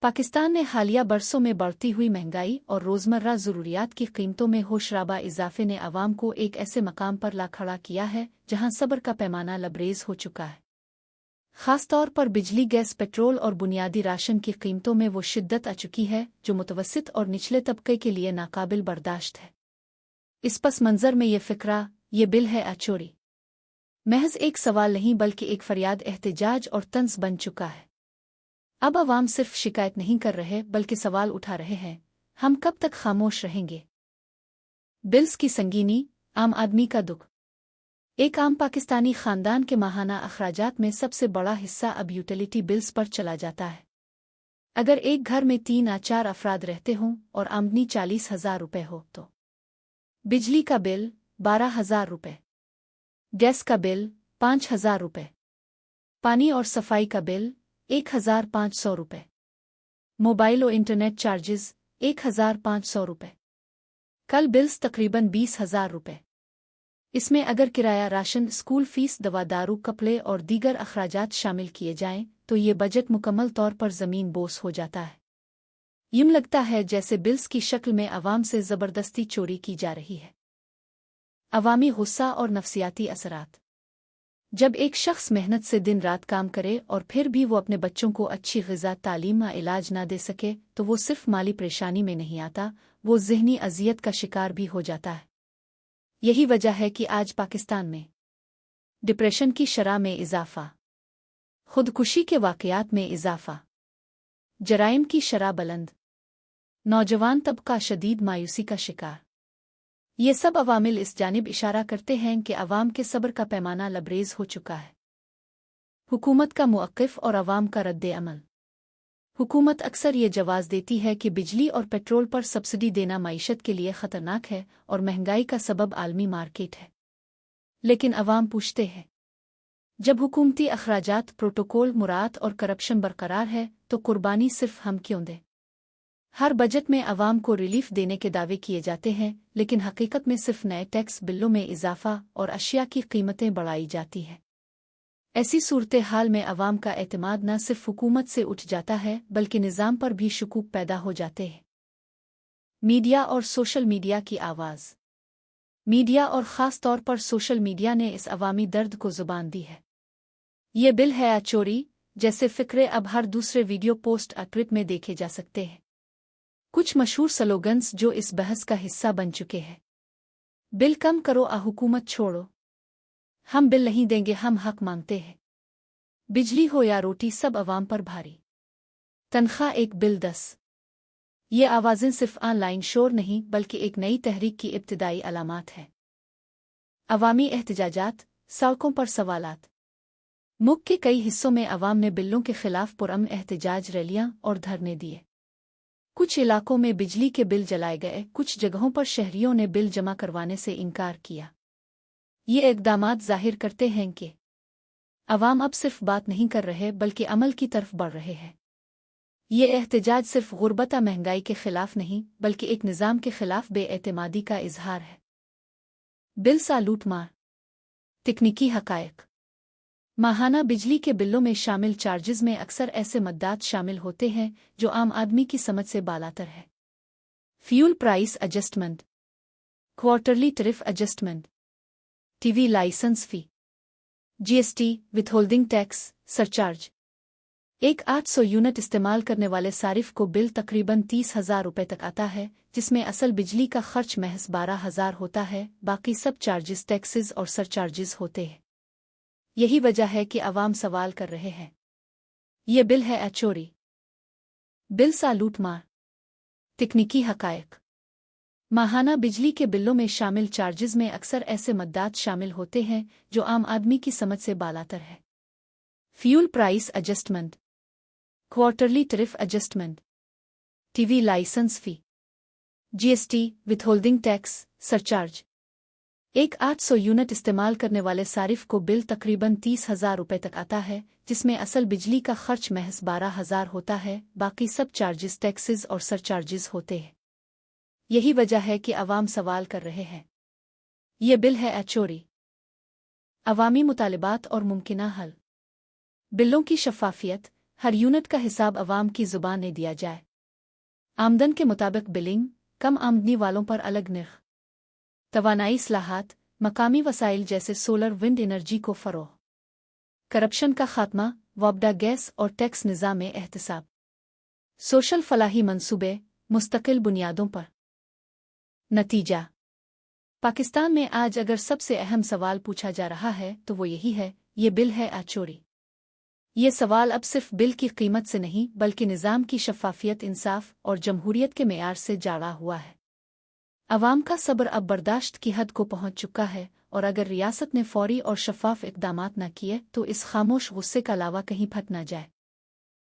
पाकिस्तान ने हालिया बरसों में बढ़ती हुई महंगाई और रोज़मर्रा ज़रूरियात की कीमतों में होशराबा इजाफे ने अवाम को एक ऐसे मकाम पर ला खड़ा किया है जहां सब्र का पैमाना लबरेज हो चुका है। ख़ास तौर पर बिजली, गैस, पेट्रोल और बुनियादी राशन की कीमतों में वो शिद्दत आ चुकी है जो मुतवस्सित और निचले तबके के लिए नाकाबिल बर्दाश्त है। इस पस मंज़र में ये बिल है आचोरी महज एक सवाल नहीं बल्कि एक फरियाद, एहतिजाज और तंज बन चुका है। अब अवाम सिर्फ शिकायत नहीं कर रहे बल्कि सवाल उठा रहे हैं, हम कब तक खामोश रहेंगे। बिल्स की संगीनी, आम आदमी का दुख। एक आम पाकिस्तानी खानदान के माहाना अखराजात में सबसे बड़ा हिस्सा अब यूटिलिटी बिल्स पर चला जाता है। अगर एक घर में 3 या 4 अफराद रहते हों और आमदनी 40,000 रुपये हो तो बिजली का बिल 12,000 रुपये, गैस का बिल 5,000 रुपये, पानी और सफाई का बिल 1,500 रुपये, मोबाइल और इंटरनेट चार्जेस 1,500 रुपये। कल बिल्स तकरीबन 20,000 रुपये। इसमें अगर किराया, राशन, स्कूल फीस, दवा, दारू, कपड़े और दीगर अखराजात शामिल किए जाएं तो ये बजट मुकम्मल तौर पर ज़मीन बोस हो जाता है। यूं लगता है जैसे बिल्स की शक्ल में अवाम से ज़बरदस्ती चोरी की जा रही है। अवामी गुस्सा और नफसियाती असरात। जब एक शख्स मेहनत से दिन रात काम करे और फिर भी वो अपने बच्चों को अच्छी ग़िज़ा, तालीम या इलाज ना दे सके तो वो सिर्फ माली परेशानी में नहीं आता, वो ज़हनी अज़ियत का शिकार भी हो जाता है। यही वजह है कि आज पाकिस्तान में डिप्रेशन की शरह में इजाफ़ा, खुदकुशी के वाक़यात में इजाफ़ा, जराइम की शरह बुलंद, नौजवान तबका शदीद मायूसी का शिकार। ये सब अवामिल इस जानिब इशारा करते हैं कि अवाम के सब्र का पैमाना लबरेज हो चुका है। हुकूमत का मुअक्किफ़ और अवाम का रद्द-ए-अमल। हुकूमत अक्सर ये जवाज़ देती है कि बिजली और पेट्रोल पर सब्सिडी देना मईशत के लिए ख़तरनाक है और महंगाई का सबब आलमी मार्केट है। लेकिन अवाम पूछते हैं, जब हुकूमती अखराजात, प्रोटोकॉल, मुरात और करप्शन बरकरार है तो कुर्बानी सिर्फ हम क्यों दें? हर बजट में अवाम को रिलीफ देने के दावे किए जाते हैं लेकिन हकीकत में सिर्फ नए टैक्स बिलों में इजाफा और अशिया की कीमतें बढ़ाई जाती हैं। ऐसी सूरत हाल में अवाम का एतमाद न सिर्फ हुकूमत से उठ जाता है बल्कि निज़ाम पर भी शुकूक पैदा हो जाते हैं। मीडिया और सोशल मीडिया की आवाज़। मीडिया और ख़ास तौर पर सोशल मीडिया ने इस अवामी दर्द को ज़ुबान दी है। ये बिल है आचोरी जैसे फ़िक्रे अब हर दूसरे वीडियो पोस्ट या ट्वीट में देखे जा सकते हैं। कुछ मशहूर स्लोगन्स जो इस बहस का हिस्सा बन चुके हैं। बिल कम करो, हुकूमत छोड़ो। हम बिल नहीं देंगे, हम हक मांगते हैं। बिजली हो या रोटी, सब अवाम पर भारी। तनख्वाह एक बिल 10। ये आवाज़ें सिर्फ ऑनलाइन शोर नहीं बल्कि एक नई तहरीक की इब्तिदाई अलामात है। अवामी एहतजाजात, सड़कों पर सवालात। मुल्क के कई हिस्सों में अवाम ने बिलों के खिलाफ पुरअमन एहतजाज, रैलियां और धरने दिए। कुछ इलाकों में बिजली के बिल जलाए गए, कुछ जगहों पर शहरियों ने बिल जमा करवाने से इनकार किया। ये इक़दामात ज़ाहिर करते हैं कि अवाम अब सिर्फ बात नहीं कर रहे बल्कि अमल की तरफ बढ़ रहे हैं। ये एहतजाज सिर्फ गुर्बत या महंगाई के खिलाफ नहीं बल्कि एक निज़ाम के खिलाफ बेएतमादी का इजहार है। बिल सा लूटमार। तकनीकी हक़ाइक़। माहाना बिजली के बिलों में शामिल चार्जेस में अक्सर ऐसे मद्दात शामिल होते हैं जो आम आदमी की समझ से बालातर है। Fuel price adjustment, quarterly tariff adjustment, TV licence fee, GST, withholding tax, surcharge. एक 800 यूनिट इस्तेमाल करने वाले सारिफ को बिल तकरीबन 30,000 रुपये तक आता है, जिसमें असल बिजली का खर्च महज 12,000 होता है, बाकी सब चार्जेस, टैक्सेस और सरचार्जेस होते हैं। यही वजह है कि अवाम सवाल कर रहे हैं, ये बिल है आचोरी। बिल सा लूटमार। तकनीकी हक़ाइक़। माहाना बिजली के बिलों में शामिल चार्जेस में अक्सर ऐसे मद्दात शामिल होते हैं जो आम आदमी की समझ से बालातर है। Fuel price adjustment, quarterly tariff adjustment, TV licence fee, GST, withholding tax, surcharge. एक 800 यूनिट इस्तेमाल करने वाले सारिफ को बिल तकरीबन 30,000 रुपये तक आता है, जिसमें असल बिजली का खर्च महज 12,000 होता है, बाकी सब चार्जेस, टैक्सेस और सरचार्जेस होते हैं। यही वजह है कि अवाम सवाल कर रहे हैं, ये बिल है आचोरी। अवामी मुतालिबात और मुमकिना हल। बिलों की शफ़ाफ़ियत। हर यूनिट का हिसाब अवाम की जुबान में दिया जाए। आमदन के मुताबिक बिलिंग, कम आमदनी वालों पर अलग निर्ख। तवानाई इस्लाहात, मकामी वसाइल जैसे सोलर विंड एनर्जी को फ़रोग़। करप्शन का खात्मा, वापडा गैस और टैक्स निज़ाम में एहतिसाब। सोशल फलाही मंसूबे, मुस्तकिल बुनियादों पर। नतीजा पाकिस्तान में आज अगर सबसे अहम सवाल पूछा जा रहा है तो वो यही है, ये बिल है या चोरी। ये सवाल अब सिर्फ बिल की कीमत से नहीं बल्कि निज़ाम की शफ़ाफ़ियत, इंसाफ और जमहूरियत के मेयार से जाड़ा हुआ है। अवाम का सब्र अब बर्दाश्त की हद को पहुंच चुका है और अगर रियासत ने फौरी और शफ़ाफ इक़दामात न किए तो इस खामोश गुस्से का लावा कहीं फट न जाए।